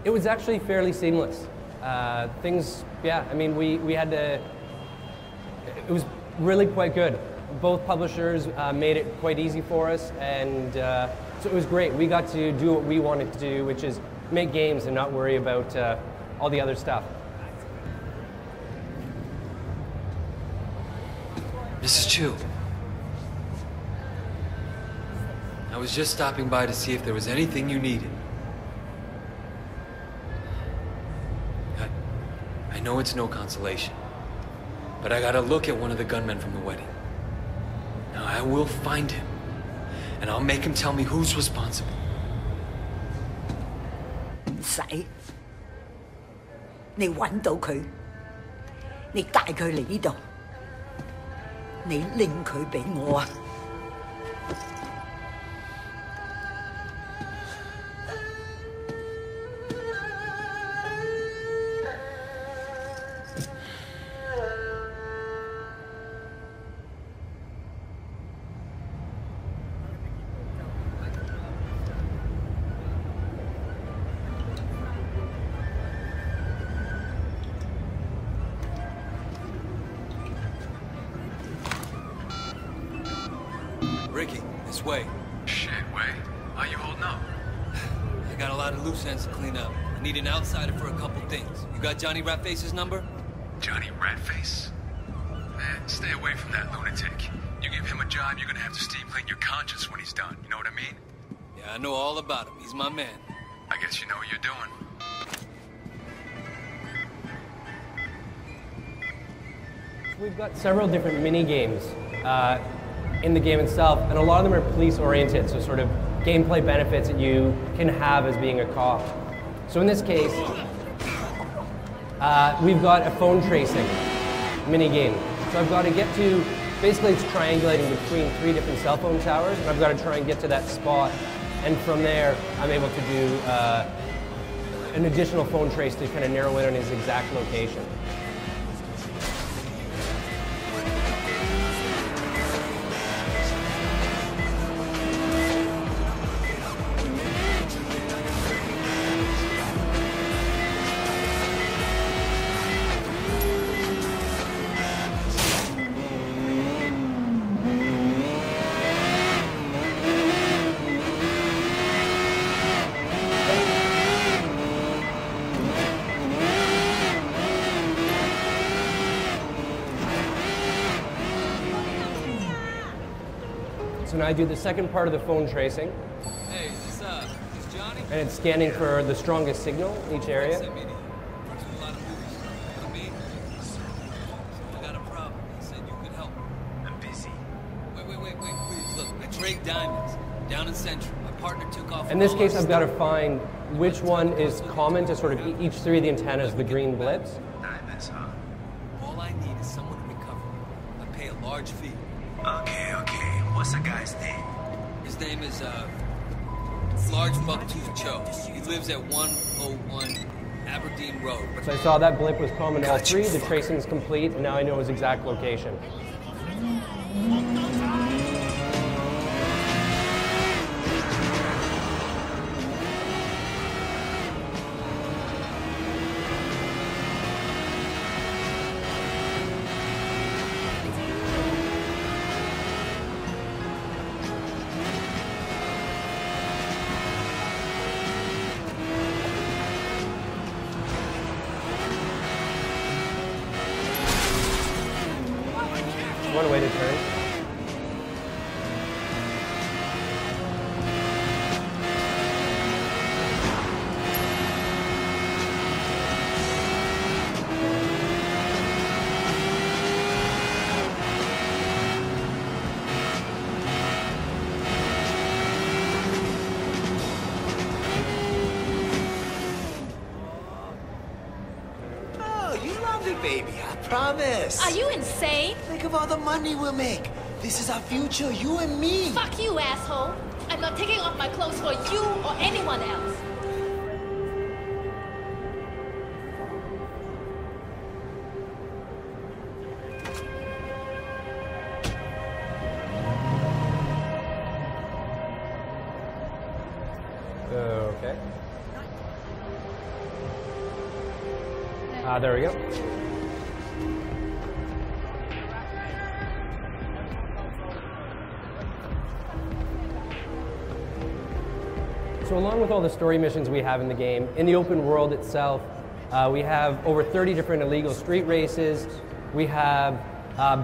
It was actually fairly seamless. Things, yeah, I mean, we had to, it was really quite good. Both publishers made it quite easy for us, and so it was great. We got to do what we wanted to do, which is make games and not worry about all the other stuff. Mrs. Chu, I was just stopping by to see if there was anything you needed. I know it's no consolation, but I gotta look at one of the gunmen from the wedding. Now I will find him, and I'll make him tell me who's responsible. 唔使，你揾到佢，你帶佢嚟呢度，你拎佢俾我啊！ Ricky, this way. Shit, Way. How you holding up? I got a lot of loose ends to clean up. I need an outsider for a couple things. You got Johnny Ratface's number? Johnny Ratface? Man, stay away from that lunatic. You give him a job, you're gonna have to steam clean your conscience when he's done. You know what I mean? Yeah, I know all about him. He's my man. I guess you know what you're doing. We've got several different mini games in the game itself, and a lot of them are police-oriented, so sort of gameplay benefits that you can have as being a cop. So in this case, we've got a phone tracing mini game. So I've got to get to, basically it's triangulating between 3 different cell phone towers, and I've got to try and get to that spot, and from there I'm able to do an additional phone trace to kind of narrow in on his exact location. So now I do the second part of the phone tracing. Hey, is this Johnny? And it's scanning for the strongest signal in each area. I got a problem. He said you could help. I'm busy. Wait, please. Look, I trade diamonds down in Central. My partner took off. In this case, I've got to find which one is common to sort of each 3 of the antennas, the green blips. Diamonds, huh? All I need is someone to recover. I pay a large fee. Okay. What's the guy's name? His name is, Large Bucktooth Cho. He lives at 101 Aberdeen Road. So I saw that blip was common to all 3, the tracing's complete, and now I know his exact location. One way to turn. Oh, you love it, baby. I promise. Are you insane? Think of all the money we'll make. This is our future, you and me. Fuck you, asshole. I'm not taking off my clothes for you or anyone else. Okay. There we go. So along with all the story missions we have in the game, in the open world itself, we have over 30 different illegal street races. We have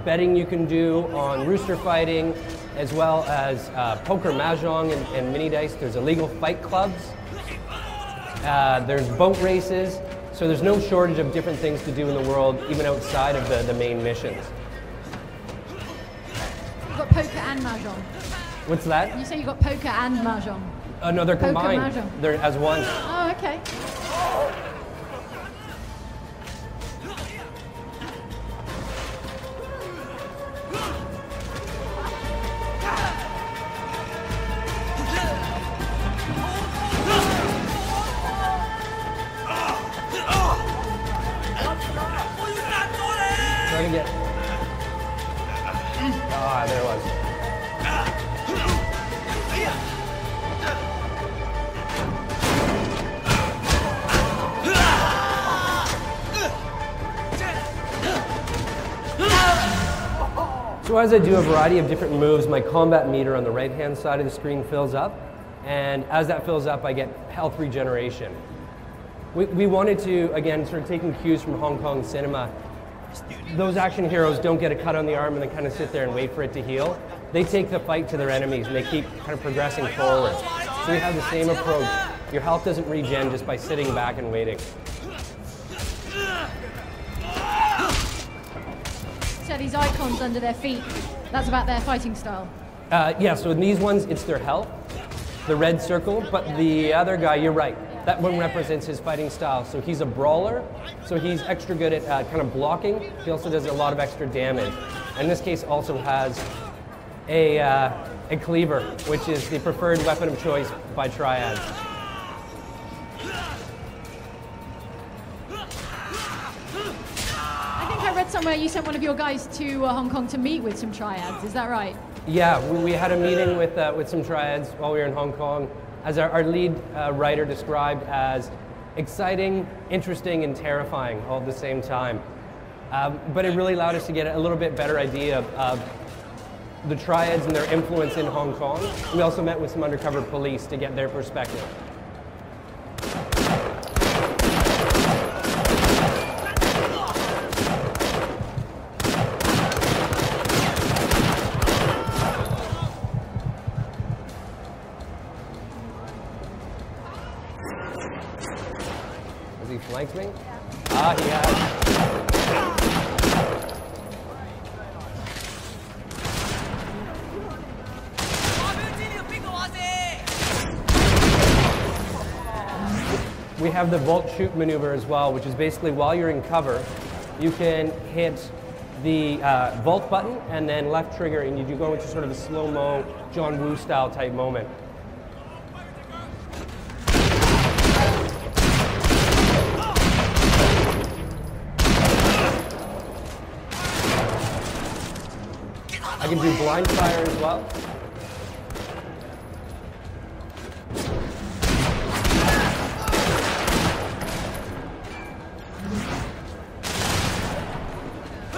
betting you can do on rooster fighting, as well as poker, mahjong, and mini dice. There's illegal fight clubs. There's boat races. So there's no shortage of different things to do in the world, even outside of the main missions. You've got poker and mahjong. What's that? You say you've got poker and mahjong. No, they're Poker, combined. mahjong. They're as one. Oh, okay. Try to get. Ah, there it was. So as I do a variety of different moves, my combat meter on the right-hand side of the screen fills up, and as that fills up, I get health regeneration. We wanted to, again, sort of taking cues from Hong Kong cinema. Those action heroes don't get a cut on the arm and then kind of sit there and wait for it to heal. They take the fight to their enemies and they keep kind of progressing forward. So we have the same approach. Your health doesn't regen just by sitting back and waiting. So these icons under their feet, that's about their fighting style. Yeah, so in these ones, it's their health, the red circle, but the other guy, you're right, that one represents his fighting style. So he's a brawler, so he's extra good at kind of blocking. He also does a lot of extra damage. In this case, also has a cleaver, which is the preferred weapon of choice by triads. I read somewhere you sent one of your guys to Hong Kong to meet with some triads, is that right? Yeah, we had a meeting with some triads while we were in Hong Kong, as our lead writer described as exciting, interesting, and terrifying all at the same time. But it really allowed us to get a little bit better idea of the triads and their influence in Hong Kong. We also met with some undercover police to get their perspective. Has he flanked me? Ah, he has. We have the vault shoot maneuver as well, which is basically while you're in cover, you can hit the vault button and then left trigger, and you go into sort of a slow-mo John Woo style type moment. I can do blind fire as well.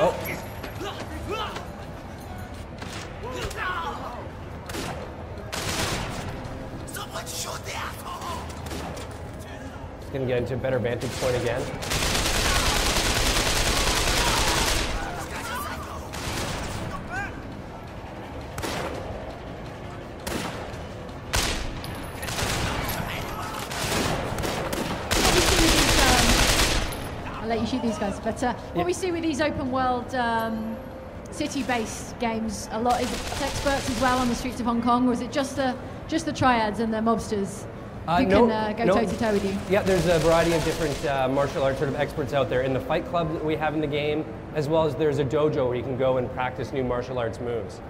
Oh. Someone shoot the asshole! It's gonna get into a better vantage point again. I'll let you shoot these guys, but what we see with these open world city-based games a lot is experts as well on the streets of Hong Kong, or is it just the triads and the mobsters who can go toe-to-toe with you? Yeah, there's a variety of different martial arts sort of experts out there in the fight club that we have in the game, as well as there's a dojo where you can go and practice new martial arts moves.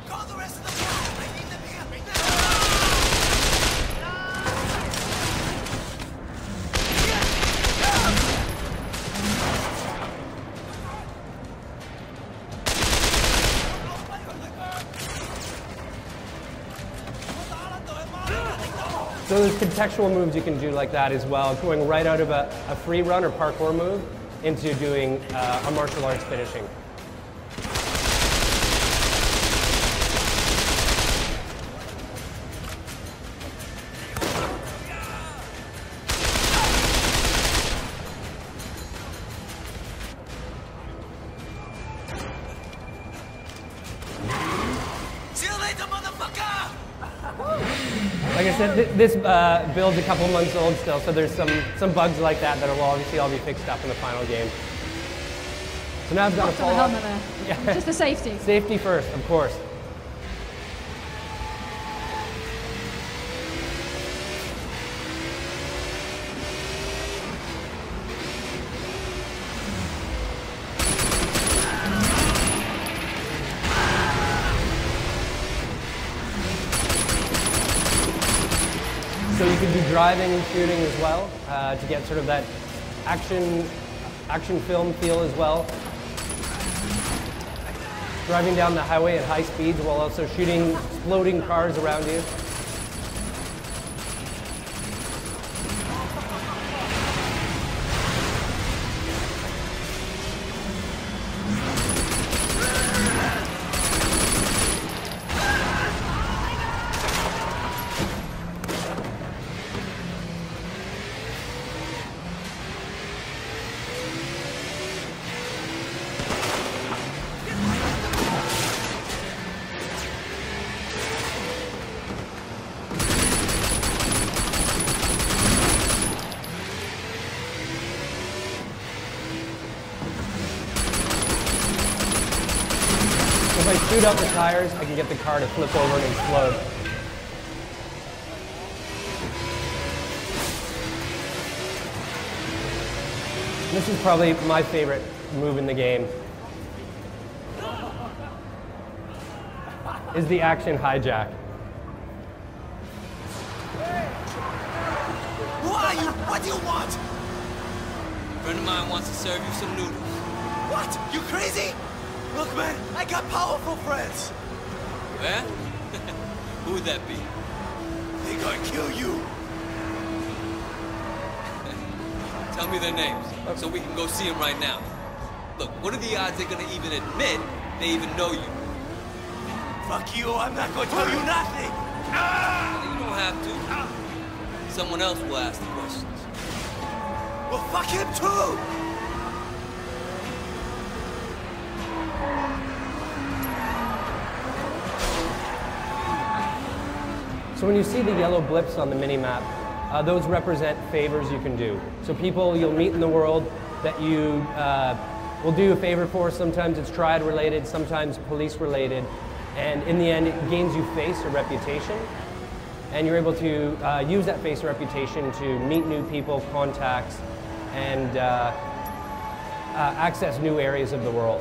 Call the rest of the squad! I need them here right now! So there's contextual moves you can do like that as well, going right out of a free run or parkour move into doing a martial arts finishing. Like I said, this build's a couple months old still, so there's some bugs like that that'll obviously all be fixed up in the final game. So now I've got to follow up. Yeah. Just for safety. Safety first, of course. So you can do driving and shooting as well to get sort of that action film feel as well. Driving down the highway at high speeds while also shooting exploding cars around you. If I shoot out the tires, I can get the car to flip over and explode. This is probably my favorite move in the game. Is the action hijack. Who are you? What do you want? A friend of mine wants to serve you some noodles. What? You crazy? Look, man, I got powerful friends. Yeah? Who would that be? They gonna kill you. Tell me their names, so we can go see them right now. Look, what are the odds they're gonna even admit they even know you? Fuck you, I'm not gonna tell you nothing. You don't have to. Someone else will ask the questions. Well, fuck him too. So when you see the yellow blips on the mini-map, those represent favors you can do. So people you'll meet in the world that you will do a favor for. Sometimes it's triad related, sometimes police related. And in the end, it gains you face or reputation. And you're able to use that face or reputation to meet new people, contacts, and access new areas of the world.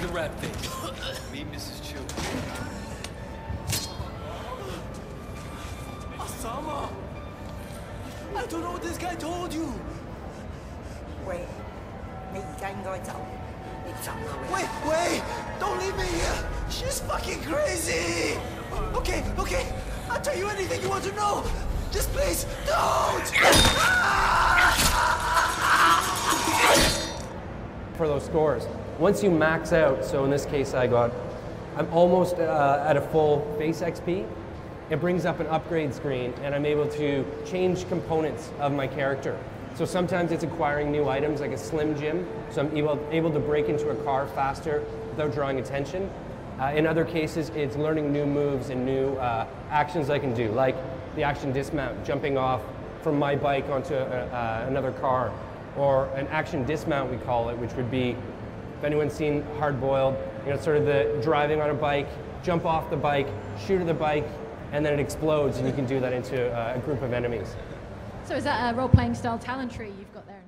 The rat face. Meet Mrs. Chu. Osama! I don't know what this guy told you. 喂，你而家應該走，你走啦喂。 Wait, wait! Don't leave me here! She's fucking crazy! Okay, okay, I'll tell you anything you want to know! Just please, don't! For those scores. Once you max out, so in this case I'm almost at a full face XP, it brings up an upgrade screen and I'm able to change components of my character. So sometimes it's acquiring new items like a Slim Jim, so I'm able to break into a car faster without drawing attention. In other cases, it's learning new moves and new actions I can do, like the action dismount, jumping off from my bike onto another car, or an action dismount we call it, which would be, if anyone's seen Hard Boiled, you know, sort of the driving on a bike, jump off the bike, shoot at the bike, and then it explodes, and you can do that into a group of enemies. So is that a role-playing style talent tree you've got there?